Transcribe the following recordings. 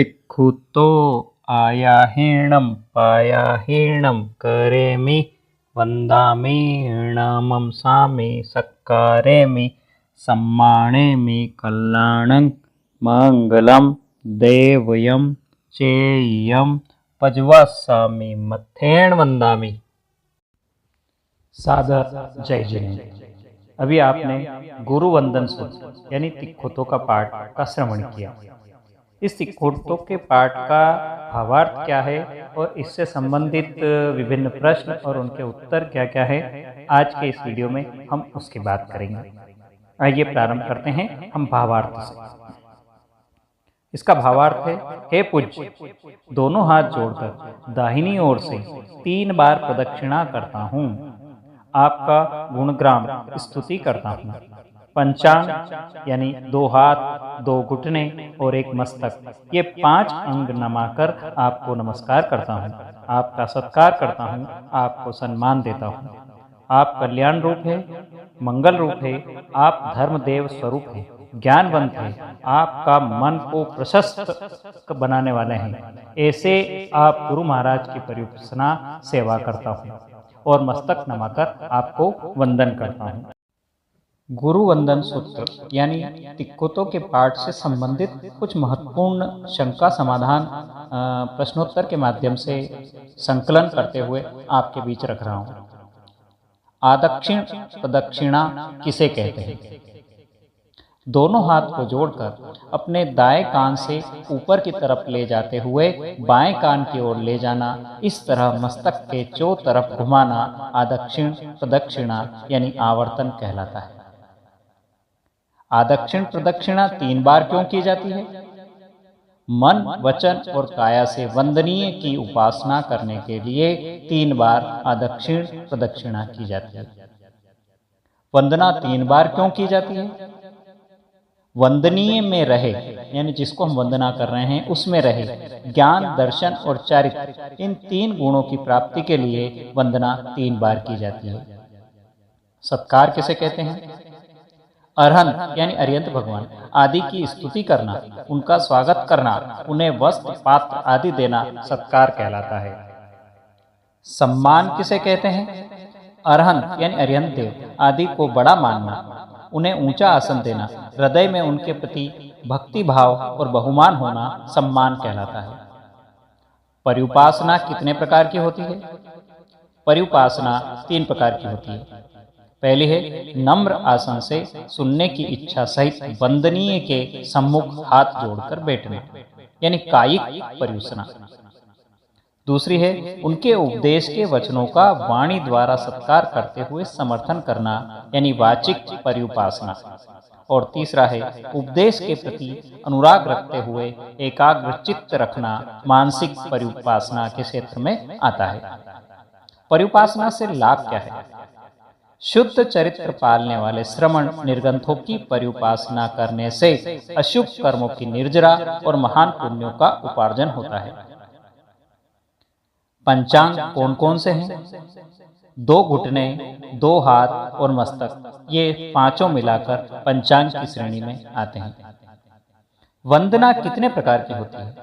तिक्खुतो आयाहीणं पायाहीणं करेमि वन्दामि णमंसामि सत्कारेमि सम्मानेमि कल्याणं मङ्गलं देवयं चेयं पज्वास्सामि मथेण वन्दामि। सादर जय जिनेन्द्र। अभी आपने गुरु वंदन सूत्र यानी तिक्खुतो का पाठ का श्रवण किया। इस तिक्खुतो के पाठ का भावार्थ क्या है और इससे संबंधित विभिन्न प्रश्न और उनके उत्तर क्या क्या है, आज के इस वीडियो में हम उसकी बात करेंगे। आइए प्रारंभ करते हैं हम भावार्थ से। इसका भावार्थ है, हे पूज्य, दोनों हाथ जोड़कर दाहिनी ओर से 3 बार प्रदक्षिणा करता हूँ। आपका गुणग्राम स्तुति करता हूँ। पंचांग यानी 2 हाथ, 2 घुटने और 1 मस्तक, ये 5 अंग नमाकर आपको नमस्कार करता हूँ। आपका सत्कार करता हूँ, आपको सम्मान देता हूँ। आप कल्याण रूप है, मंगल रूप है, आप धर्मदेव स्वरूप है, ज्ञानवंत है, आपका मन को प्रशस्त बनाने वाले हैं। ऐसे आप गुरु महाराज की परिउपासना सेवा करता हूँ और मस्तक नमाकर आपको वंदन करता हूँ। गुरु वंदन सूत्र यानी तिक्खुतो के पाठ से संबंधित कुछ महत्वपूर्ण शंका समाधान प्रश्नोत्तर के माध्यम से संकलन करते हुए आपके बीच रख रहा हूँ। आदक्षिण प्रदक्षिणा किसे कहते हैं? दोनों हाथ को जोड़कर अपने दाएं कान से ऊपर की तरफ ले जाते हुए बाएं कान की ओर ले जाना, इस तरह मस्तक के चारों तरफ घुमाना आदक्षिण प्रदक्षिणा यानी आवर्तन कहलाता है। आदक्षिण प्रदक्षिणा 3 बार क्यों की जाती है? मन, वचन और काया से वंदनीय की उपासना करने के लिए 3 बार आदक्षिण प्रदक्षिणा की जाती है। वंदना 3 बार क्यों की जाती है? वंदनीय में रहे यानी जिसको हम वंदना कर रहे हैं उसमें रहे ज्ञान, दर्शन और चारित्र, इन 3 गुणों की प्राप्ति के लिए वंदना 3 बार की जाती है। सत्कार किसे कहते हैं? अरहंत यानी अरिहंत भगवान आदि की स्तुति करना, उनका स्वागत करना, उन्हें वस्त्र, पात्र आदि देना सत्कार कहलाता है। सम्मान किसे कहते हैं? अरहंत यानी अरिहंत देव आदि को बड़ा मानना, उन्हें ऊंचा आसन देना, हृदय में उनके प्रति भक्ति भाव और बहुमान होना सम्मान कहलाता है। परिउपासना कितने प्रकार की होती है? परिउपासना 3 प्रकार की होती है। पहली है नम्र आसन से सुनने की इच्छा सहित वंदनीय के सम्मुख हाथ जोड़कर बैठना यानी कायिक परिउपासना। दूसरी है उनके उपदेश के वचनों का वाणी द्वारा सत्कार करते हुए समर्थन करना यानी वाचिक परिउपासना। और तीसरा है उपदेश के प्रति अनुराग रखते हुए एकाग्र चित्त रखना, मानसिक परिउपासना के क्षेत्र में आता है। परिउपासना से लाभ क्या है? शुद्ध चरित्र पालने वाले श्रमण निर्ग्रंथों की परिउपासना करने से अशुभ कर्मों की निर्जरा और महान पुण्यों का उपार्जन होता है। पंचांग कौन कौन से हैं? 2 घुटने, 2 हाथ और मस्तक, ये 5 मिलाकर पंचांग की श्रेणी में आते हैं। वंदना कितने प्रकार की होती है?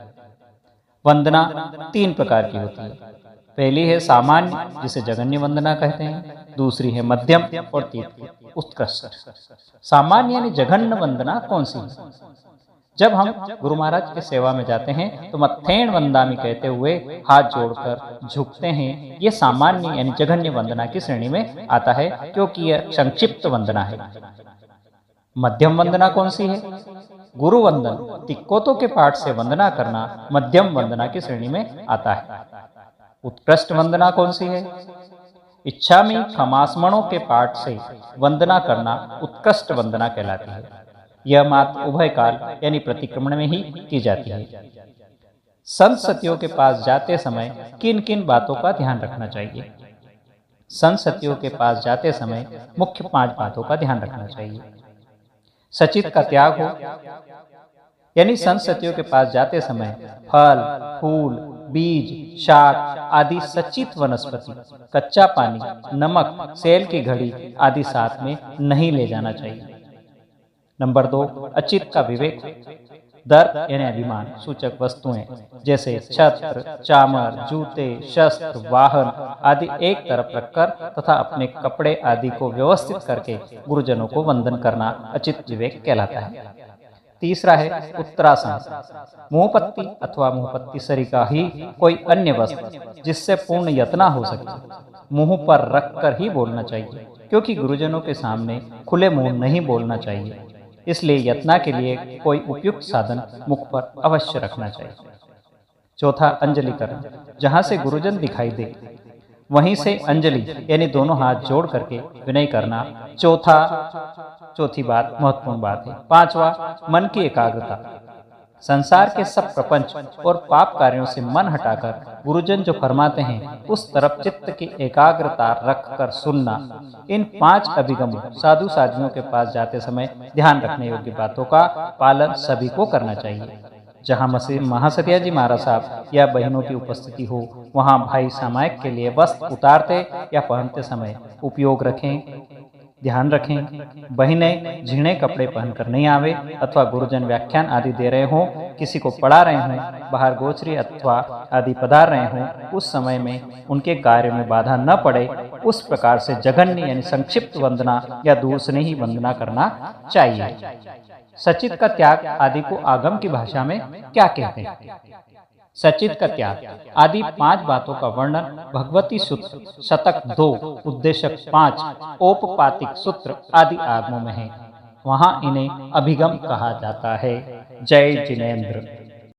वंदना 3 प्रकार की होती है। पहली है सामान्य, जिसे जघन्य वंदना कहते हैं। दूसरी है मध्यम और तीसरी उत्कृष्ट। सामान्य यानी जघन्य वंदना कौन सी है? जब हम गुरु महाराज की सेवा में जाते हैं तो मथेण वंदामि कहते हुए हाथ जोड़कर झुकते हैं। ये सामान्य यानी जघन्य वंदना की श्रेणी में आता है, क्योंकि यह संक्षिप्त वंदना है। मध्यम वंदना कौन सी है? गुरु वंदन तिक्खुतो के पाठ से वंदना करना मध्यम वंदना की श्रेणी में आता है। उत्कृष्ट वंदना कौन सी है? इच्छामि खमास्मणों के पाठ से वंदना करना उत्कृष्ट वंदना कहलाती है। यह मात्र उभय काल यानी प्रतिक्रमण में ही की जाती है। संत सतियों के पास जाते समय किन किन बातों का ध्यान रखना चाहिए? संत सतियों के पास जाते समय मुख्य 5 बातों का ध्यान रखना चाहिए। सचित का त्याग हो, यानी संत सतियों के पास जाते समय फल, फूल, बीज, शाक आदि सचित वनस्पति, कच्चा पानी, नमक, सेल की घड़ी आदि साथ में नहीं ले जाना चाहिए। नंबर 2, अचित का विवेक। दर्प यानी अभिमान सूचक वस्तुएं जैसे छत्र, चामर, जूते, शस्त्र, वाहन आदि एक तरफ रखकर तथा अपने कपड़े आदि को व्यवस्थित करके गुरुजनों को वंदन करना अचित विवेक कहलाता है। तीसरा है उत्तरासन। मुंहपत्ती अथवा मुंहपत्ती सरी का ही कोई अन्य वस्त्र जिससे पूर्ण यत्ना हो सके मुंह पर रखकर ही बोलना चाहिए, क्योंकि गुरुजनों के सामने खुले मुंह नहीं बोलना चाहिए। इसलिए यत्ना के लिए कोई उपयुक्त साधन मुख पर अवश्य रखना चाहिए। चौथा अंजलि करना। जहाँ से गुरुजन दिखाई दे वहीं से अंजलि यानी दोनों हाथ जोड़ करके विनय करना चौथी बात महत्वपूर्ण बात है। पांचवा मन की एकाग्रता। संसार के सब प्रपंच और पाप कार्यों से मन हटाकर गुरुजन जो फरमाते हैं उस तरफ चित्त की एकाग्रता रखकर सुनना। इन 5 अभिगमों साधु साधियों के पास जाते समय ध्यान रखने योग्य बातों का पालन सभी को करना चाहिए। जहाँ महासतिया जी महाराज साहब या बहनों की उपस्थिति हो वहाँ भाई सामायिक के लिए वस्त्र उतारते या पहनते समय उपयोग रखें। ध्यान रखें बहनें झीणे कपड़े पहनकर नहीं आवे अथवा गुरुजन व्याख्यान आदि दे रहे हों, किसी को पढ़ा रहे हों, बाहर गोचरी अथवा आदि पधार रहे हों, उस समय में उनके कार्य में बाधा न पड़े उस प्रकार से जघन्य यानी संक्षिप्त वंदना या दूर से ही वंदना करना चाहिए। सचित का त्याग आदि को आगम की भाषा में क्या कहते हैं? सचित का त्याग आदि 5 बातों का वर्णन भगवती सूत्र शतक 2 उद्देशक 5 औपपातिक सूत्र आदि आगमों में है। वहाँ इन्हें अभिगम कहा जाता है। जय जिनेन्द्र।